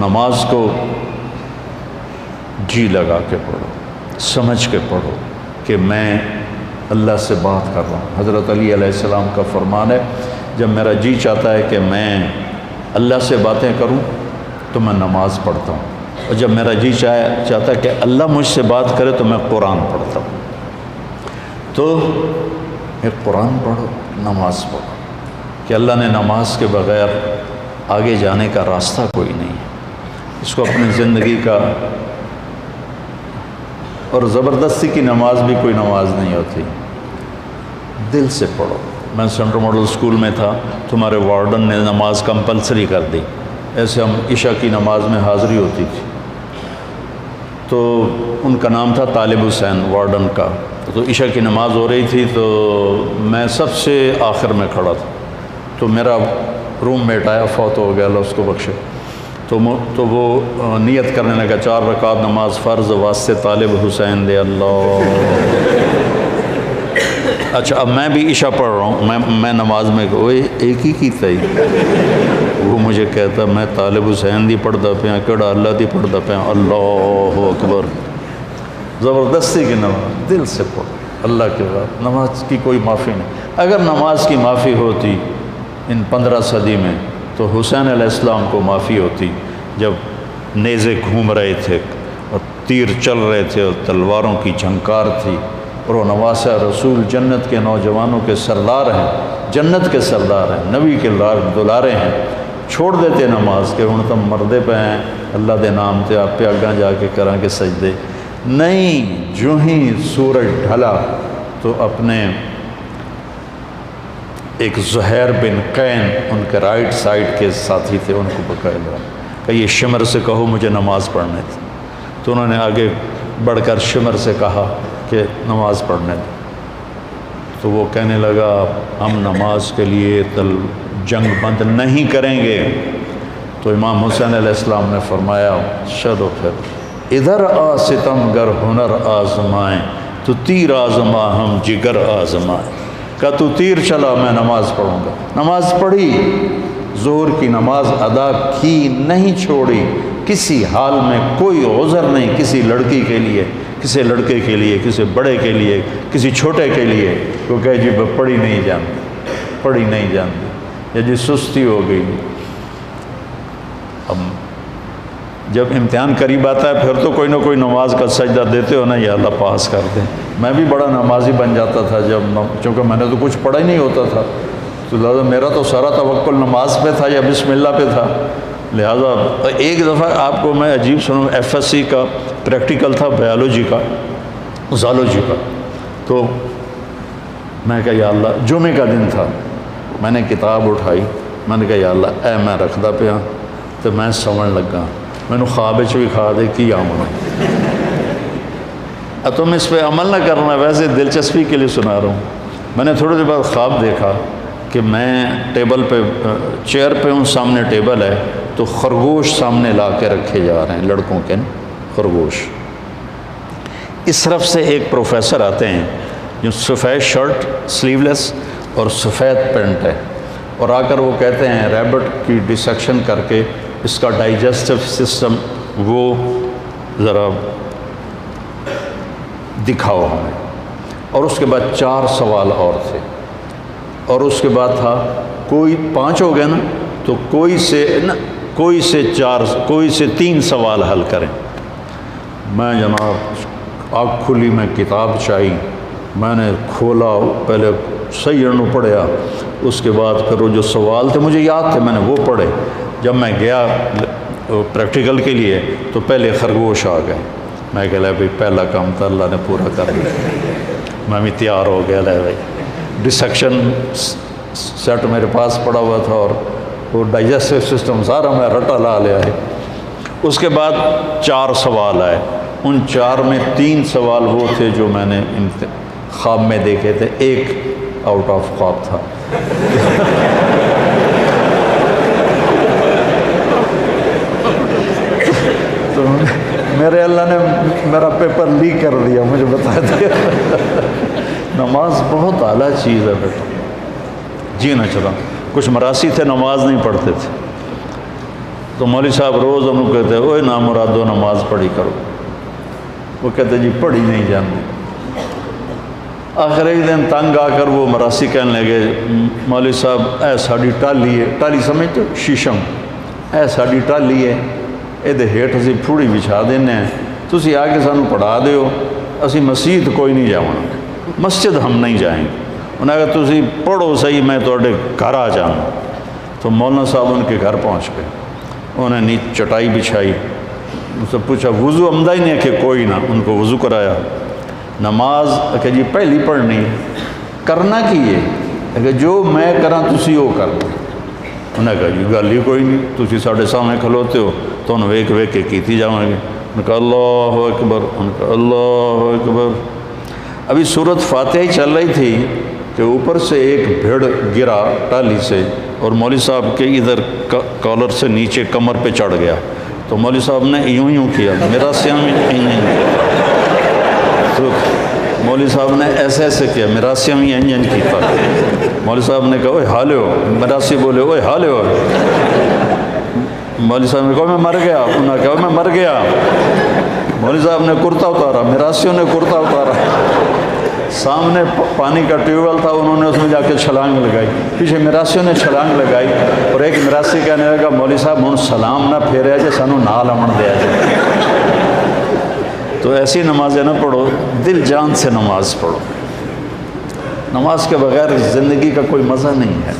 نماز کو جی لگا کے پڑھو، سمجھ کے پڑھو کہ میں اللہ سے بات کر رہا ہوں۔ حضرت علی علیہ السلام کا فرمان ہے، جب میرا جی چاہتا ہے کہ میں اللہ سے باتیں کروں تو میں نماز پڑھتا ہوں، اور جب میرا جی چاہتا ہے کہ اللہ مجھ سے بات کرے تو میں قرآن پڑھتا ہوں۔ تو ایک قرآن پڑھو، نماز پڑھو، کہ اللہ نے نماز کے بغیر آگے جانے کا راستہ کوئی نہیں ہے۔ اس کو اپنی زندگی کا، اور زبردستی کی نماز بھی کوئی نماز نہیں ہوتی، دل سے پڑھو۔ میں سینٹرل ماڈل اسکول میں تھا، تمہارے وارڈن نے نماز کمپلسری کر دی، ایسے ہم عشاء کی نماز میں حاضری ہوتی تھی، تو ان کا نام تھا طالب حسین وارڈن کا۔ تو عشاء کی نماز ہو رہی تھی تو میں سب سے آخر میں کھڑا تھا، تو میرا روم میٹ آیا، فوت ہو گیا، اللہ اس کو بخشے، تو وہ نیت کرنے لگا 4 رکعت نماز فرض واسطے طالب حسین دے اللہ۔ اچھا اب میں بھی عشاء پڑھ رہا ہوں، میں نماز میں کوئی ایک ہی کی تھی، وہ مجھے کہتا میں طالب حسین دی پڑھتا پیا، کیڑا اللہ دی پڑھتا پیا، اللہ اکبر۔ زبردستی کی نماز دل سے پڑھو، اللہ کے بعد نماز کی کوئی معافی نہیں۔ اگر نماز کی معافی ہوتی ان 15 صدی میں تو حسین علیہ السلام کو معافی ہوتی، جب نیزے گھوم رہے تھے اور تیر چل رہے تھے اور تلواروں کی جھنکار تھی، اور وہ نواسہ رسول جنت کے نوجوانوں کے سردار ہیں، جنت کے سردار ہیں، نبی کے دلارے ہیں، چھوڑ دیتے نماز کہ ہن تم مردے پہ ہیں، اللہ دے نام تے آپ پہ اگاں جا کے کراں کے سجدے نہیں۔ جو ہی سورج ڈھلا تو اپنے ایک زہیر بن قین ان کے رائٹ سائڈ کے ساتھی تھے، ان کو بکائے لگا کہ یہ شمر سے کہو مجھے نماز پڑھنے تھی، تو انہوں نے آگے بڑھ کر شمر سے کہا کہ نماز پڑھنے دیں، تو وہ کہنے لگا ہم نماز کے لیے جنگ بند نہیں کریں گے۔ تو امام حسین علیہ السلام نے فرمایا چلو پھر ادھر آ ستم گر ہنر آزمائیں، تو تیر آزما ہم جگر آزمائیں۔ کہ تو تیر چلا میں نماز پڑھوں گا۔ نماز پڑھی، ظہر کی نماز ادا کی، نہیں چھوڑی، کسی حال میں کوئی عذر نہیں کسی لڑکی کے لیے، کسی لڑکے کے لیے، کسی بڑے کے لیے، کسی چھوٹے کے لیے، وہ کہے جی پڑھی نہیں جانتی، پڑھی نہیں جانتی، یا جی سستی ہو گئی۔ اب جب امتحان قریب آتا ہے پھر تو کوئی نہ کوئی نماز کا سجدہ دیتے ہو نا، یا اللہ پاس کر دیں۔ میں بھی بڑا نمازی بن جاتا تھا چونکہ میں نے تو کچھ پڑھا ہی نہیں ہوتا تھا، تو لہٰذا میرا تو سارا توکل نماز پہ تھا یا بسم اللہ پہ تھا۔ لہٰذا ایک دفعہ آپ کو میں عجیب سنوں، FSC کا پریکٹیکل تھا بایولوجی کا، زالوجی کا، تو میں کہا یا اللہ، جمعے کا دن تھا، میں نے کتاب اٹھائی، میں نے کہا یا اللہ اے میں رکھدا پیا تو میں سمجھ لگا، میں نے خواب بھی کھا دے کی آمنا، اب تم اس پہ عمل نہ کرنا، ویسے دلچسپی کے لیے سنا رہا ہوں۔ میں نے تھوڑی دیر بعد خواب دیکھا کہ میں ٹیبل پہ، چیئر پہ ہوں، سامنے ٹیبل ہے، تو خرگوش سامنے لا کے رکھے جا رہے ہیں، لڑکوں کے خرگوش۔ اس طرف سے ایک پروفیسر آتے ہیں جو سفید شرٹ سلیو لیس اور سفید پینٹ ہے، اور آ کر وہ کہتے ہیں ریبٹ کی ڈسیکشن کر کے اس کا ڈائجسٹو سسٹم وہ ذرا دکھاؤ ہمیں، اور اس کے بعد 4 سوال اور تھے، اور اس کے بعد تھا کوئی 5 ہو گئے نا، تو کوئی سے 3 سوال حل کریں۔ میں جناب آنکھ کھلی، میں کتاب چاہی، میں نے کھولا، پہلے صحیح انو پڑھیا، اس کے بعد پھر وہ جو سوال تھے مجھے یاد تھے، میں نے وہ پڑھے۔ جب میں گیا پریکٹیکل کے لیے تو پہلے خرگوش آ گئے، میں کہہ لیا بھائی پہلا کام تو اللہ نے پورا کر لیا، میں بھی تیار ہو گیا، لے بھائی ڈسیکشن سیٹ میرے پاس پڑا ہوا تھا اور وہ ڈائجسٹو سسٹم سارا میں رٹا لا لیا ہے۔ اس کے بعد 4 سوال آئے، ان 4 میں 3 سوال وہ تھے جو میں نے خواب میں دیکھے تھے، ایک آؤٹ آف خواب تھا۔ تو میرے اللہ نے میرا پیپر لیک کر دیا، مجھے بتا دیا۔ نماز بہت اعلیٰ چیز ہے بیٹا، جی نہ چلا۔ کچھ مراسی تھے نماز نہیں پڑھتے تھے، تو مولوی صاحب روز انہوں کہتے اوے نامرادو نماز پڑھی کرو، وہ کہتے جی پڑھی نہیں جانتی۔ آخر ایک دن تنگ آ کر وہ مراسی کہنے لگے مولوی صاحب اے ساڑی ٹالی ہے، ٹالی سمجھتے ہو شیشم، اے ساڑی ٹالی ہے یہ ہیٹ اسی پھوڑی بچھا دینے ہیں، تسی آ کے سانو پڑھا دیو، اسی مسجد کوئی نہیں جاؤں، مسجد ہم نہیں جائیں گے۔ انہوں نے کہا تسی پڑھو صحیح میں توڑے گھر آ جاؤں۔ تو مولانا صاحب ان کے گھر پہنچ گئے، انہوں نے چٹائی بچھائی، ان سے پوچھا وضو عمدہ ہی نہیں ہے کہ کوئی نہ، ان کو وضو کرایا۔ نماز کہ جی پہلی پڑھنی کرنا کی ہے کہ جو میں کراں تسی وہ کر دو۔ انہوں نے کہا جی گل ہی کوئی نہیں، تسی ساڑھے سامنے کھلوتے ہو تو انہوں ویک ویک کے کیتی جاؤں گے۔ انہوں نے کہا اللہ اکبر، انہوں نے کہا اللہ اکبر۔ ابھی سورت فاتحہ ہی چل رہی تھی کہ اوپر سے ایک بھیڑ گرا ٹالی سے اور مولوی صاحب کے ادھر کالر سے نیچے کمر پہ چڑھ گیا، تو مولوی صاحب نے یوں کیا، میرا سیاں میں تو مولوی صاحب نے ایسے کیا، میرا سیاں میں کیتا۔ مولوی صاحب نے کہا اوے حالے ہو، مراسی بولے اوے حالے ہو۔ مولوی صاحب نے کہا میں مر گیا، انہوں نے کہا میں مر گیا۔ مولوی صاحب نے کرتا اتارا، مراسیوں نے کرتا اتارا، سامنے پانی کا ٹیوب ویل تھا، انہوں نے اس میں جا کے چھلانگ لگائی، پیچھے مراسیوں نے چھلانگ لگائی، اور ایک مراسی کہنے لگا مولوی صاحب ہوں سلام نہ پھیرے جے سانو نال امن دیا جائے۔ تو ایسی نمازیں نہ پڑھو، دل جان سے نماز پڑھو، نماز کے بغیر زندگی کا کوئی مزہ نہیں ہے۔